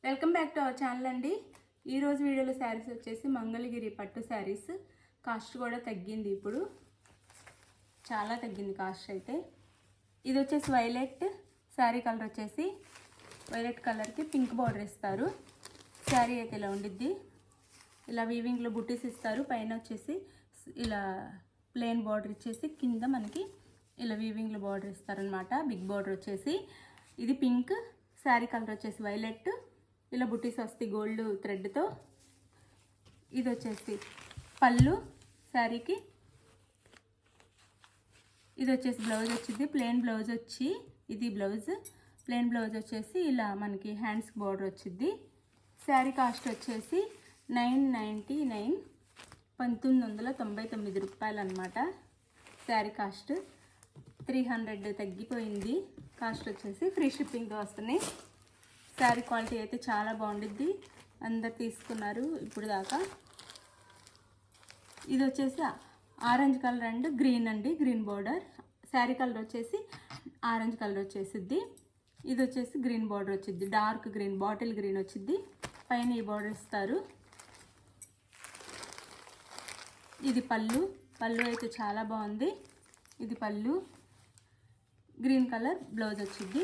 Welcome back to our channel అండి. ఈరోజు వీడియోలో శారీస్ వచ్చేసి మంగళగిరి పట్టు శారీస్. కాస్ట్ కూడా తగ్గింది, ఇప్పుడు చాలా తగ్గింది కాస్ట్ అయితే. ఇది వచ్చేసి వైలెట్ శారీ కలర్, వచ్చేసి వైలెట్ కలర్కి పింక్ బార్డర్ ఇస్తారు. శారీ అయితే ఇలా ఉండిద్ది. ఇలా వీవింగ్లో బుట్టీస్ ఇస్తారు. పైన వచ్చేసి ఇలా ప్లెయిన్ బార్డర్ ఇచ్చేసి కింద మనకి ఇలా వీవింగ్లో బార్డర్ ఇస్తారనమాట. బిగ్ బార్డర్ వచ్చేసి ఇది పింక్, శారీ కలర్ వచ్చేసి వైలెట్, ఇలా బుట్టీస్ వస్తాయి గోల్డ్ థ్రెడ్తో. ఇది వచ్చేసి పళ్ళు శారీకి. ఇది వచ్చేసి బ్లౌజ్ వచ్చింది, ప్లెయిన్ బ్లౌజ్ వచ్చి ఇది బ్లౌజ్. ప్లెయిన్ బ్లౌజ్ వచ్చేసి ఇలా మనకి హ్యాండ్స్కి బార్డర్ వచ్చింది. శారీ కాస్ట్ వచ్చేసి 999, 1999 రూపాయలు అనమాట. శారీ కాస్ట్ 300 తగ్గిపోయింది. కాస్ట్ వచ్చేసి ఫ్రీ షిప్పింగ్తో వస్తున్నాయి. శారీ క్వాలిటీ అయితే చాలా బాగుండిద్ది, అందరు తీసుకున్నారు ఇప్పుడు దాకా. ఇది వచ్చేసి ఆరెంజ్ కలర్ అండ్ గ్రీన్ అండి, గ్రీన్ బార్డర్. శారీ కలర్ వచ్చేసి ఆరెంజ్ కలర్ వచ్చేసిద్ది. ఇది వచ్చేసి గ్రీన్ బార్డర్ వచ్చింది, డార్క్ గ్రీన్, బాటిల్ గ్రీన్ వచ్చింది. పైన ఈ బార్డర్ ఇస్తారు. ఇది పళ్ళు. పళ్ళు అయితే చాలా బాగుంది. ఇది పళ్ళు, గ్రీన్ కలర్ బ్లౌజ్ వచ్చింది.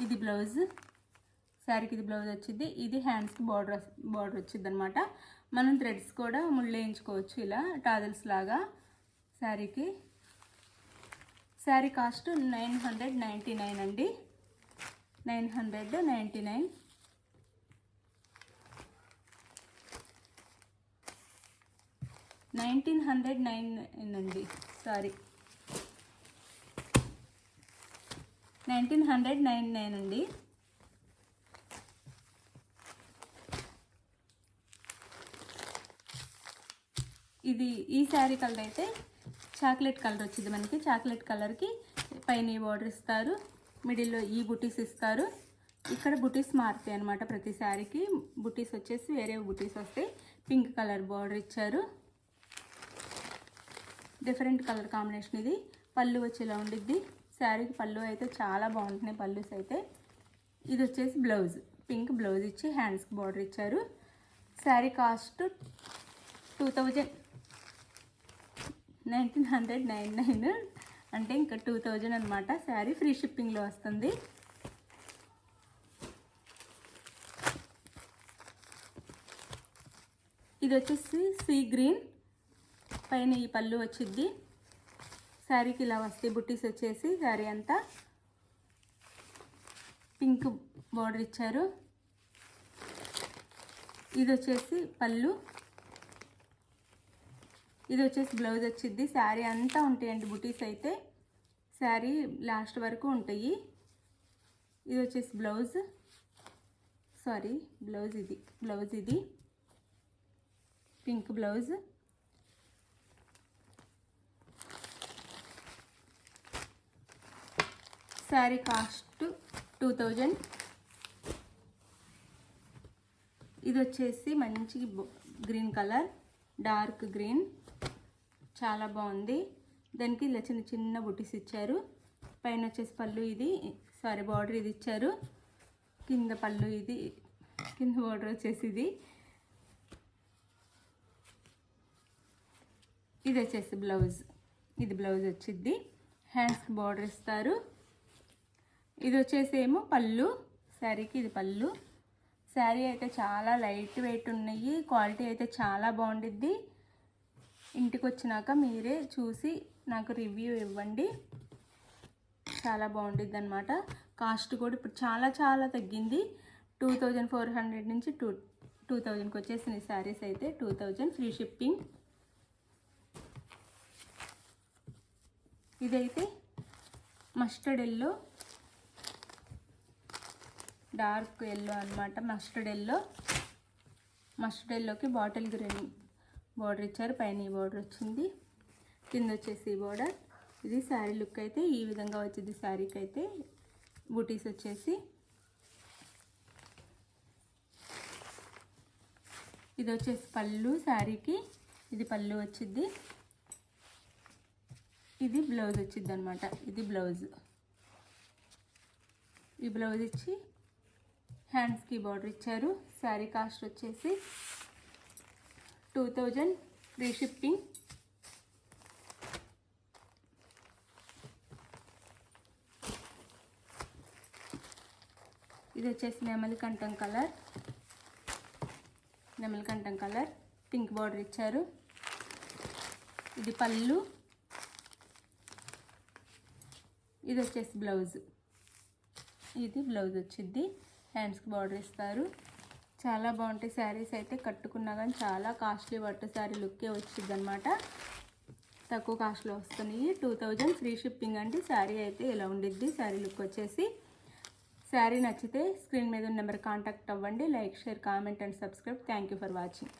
ఇది బ్లౌజ్, శారీకి ఇది బ్లౌజ్ వచ్చింది. ఇది హ్యాండ్స్కి బార్డర్ వచ్చింది అనమాట. మనం థ్రెడ్స్ కూడా ముళ్ళు వేయించుకోవచ్చు ఇలా టాజల్స్ లాగా శారీకి. శారీ కాస్ట్ 999 అండి, 999. అండి, సారీ 1999 అండి. ఇది ఈ శారీ కలర్ అయితే చాక్లెట్ కలర్ వచ్చింది మనకి. చాక్లెట్ కలర్కి పైన ఈ బార్డర్ ఇస్తారు, మిడిల్లో ఈ బుటీస్ ఇస్తారు. ఇక్కడ బుటీస్ మారుతాయి అనమాట. ప్రతి శారీకి బుటీస్ వచ్చేసి వేరే బుటీస్ వస్తాయి. పింక్ కలర్ బార్డర్ ఇచ్చారు, డిఫరెంట్ కలర్ కాంబినేషన్. ఇది పళ్ళు వచ్చి ఇలా ఉండిద్ది. శారీకి పళ్ళు అయితే చాలా బాగుంటున్నాయి పళ్ళుస్ అయితే. ఇది వచ్చేసి బ్లౌజ్, పింక్ బ్లౌజ్ ఇచ్చి హ్యాండ్స్కి బార్డర్ ఇచ్చారు. శారీ కాస్ట్ 1999 అంటే ఇంకా 2000 అనమాట. శారీ ఫ్రీ షిప్పింగ్లో వస్తుంది. ఇది వచ్చేసి సీ గ్రీన్, పైన ఈ పళ్ళు వచ్చింది. శారీకి ఇలా వస్తాయి బుట్టీస్ వచ్చేసి. శారీ అంతా పింక్ బార్డర్ ఇచ్చారు. ఇది వచ్చేసి పళ్ళు, ఇది వచ్చేసి బ్లౌజ్ వచ్చింది. శారీ అంతా ఉంటాయండి బుటీస్ అయితే. శారీ లాస్ట్ వరకు ఉంటాయి. ఇది వచ్చేసి బ్లౌజ్, సారీ బ్లౌజ్ ఇది పింక్ బ్లౌజ్. శారీ కాస్ట్ 2000. ఇది వచ్చేసి మంచి గ్రీన్ కలర్, డార్క్ గ్రీన్, చాలా బాగుంది. దానికి ఇలా చిన్న చిన్న బుటీస్ ఇచ్చారు. పైన వచ్చేసి పళ్ళు ఇది, సారీ బార్డర్ ఇది ఇచ్చారు. కింద పళ్ళు ఇది, కింద బార్డర్ వచ్చేసి ఇది వచ్చేసి బ్లౌజ్. ఇది బ్లౌజ్ వచ్చింది, హ్యాండ్స్కి బార్డర్ ఇస్తారు. ఇది వచ్చేసి ఏమో పళ్ళు, శారీకి ఇది పళ్ళు. శారీ అయితే చాలా లైట్ వెయిట్ ఉన్నాయి, క్వాలిటీ అయితే చాలా బాగుండిద్ది. ఇంటికి వచ్చినాక మీరే చూసి నాకు రివ్యూ ఇవ్వండి. చాలా బాగుండిద్ది అనమాట. కాస్ట్ కూడా ఇప్పుడు చాలా చాలా తగ్గింది. 2400 నుంచి 2000కి వచ్చేసినాయి శారీస్ అయితే. 2000 ఫ్రీ షిప్పింగ్. ఇదైతే మస్టర్డ్ ఎల్లో, డార్క్ ఎల్లో అనమాట. మస్టర్డ్ ఎల్లోకి బాటిల్ గ్రీన్ బార్డర్ ఇచ్చారు. పైన ఈ బార్డర్ వచ్చింది, కింద వచ్చేసి ఈ బార్డర్. ఇది శారీ లుక్ అయితే ఈ విధంగా వచ్చింది. శారీకి అయితే బూటీస్ వచ్చేసి ఇది వచ్చేసి పళ్ళు. శారీకి ఇది పళ్ళు వచ్చింది. ఇది బ్లౌజ్ వచ్చింది అనమాట. ఇది బ్లౌజ్, ఈ బ్లౌజ్ ఇచ్చి హ్యాండ్స్కి బార్డర్ ఇచ్చారు. శారీ కాస్ట్ వచ్చేసి 2000 ఫ్రీ షిప్పింగ్. ఇది వచ్చేసి నెమలికంఠం కలర్ పింక్ బార్డర్ ఇచ్చారు. ఇది పళ్ళు, ఇది వచ్చేసి బ్లౌజ్. ఇది బ్లౌజ్ వచ్చింది. హ్యాండ్స్కి బార్డర్ ఇస్తారు. చాలా బాగుంటాయి శారీస్ అయితే. కట్టుకున్నా కానీ చాలా కాస్ట్లీ పట్టు శారీ లుక్కే వచ్చింది అనమాట. తక్కువ కాస్ట్లో వస్తున్నాయి. 2000 ఫ్రీ షిప్పింగ్ అండి. శారీ అయితే ఇలా ఉండిద్ది. శారీ లుక్ వచ్చేసి. శారీ నచ్చితే స్క్రీన్ మీద ఉన్న నెంబర్ కాంటాక్ట్ అవ్వండి. Like, share, comment and subscribe. Thank you for watching.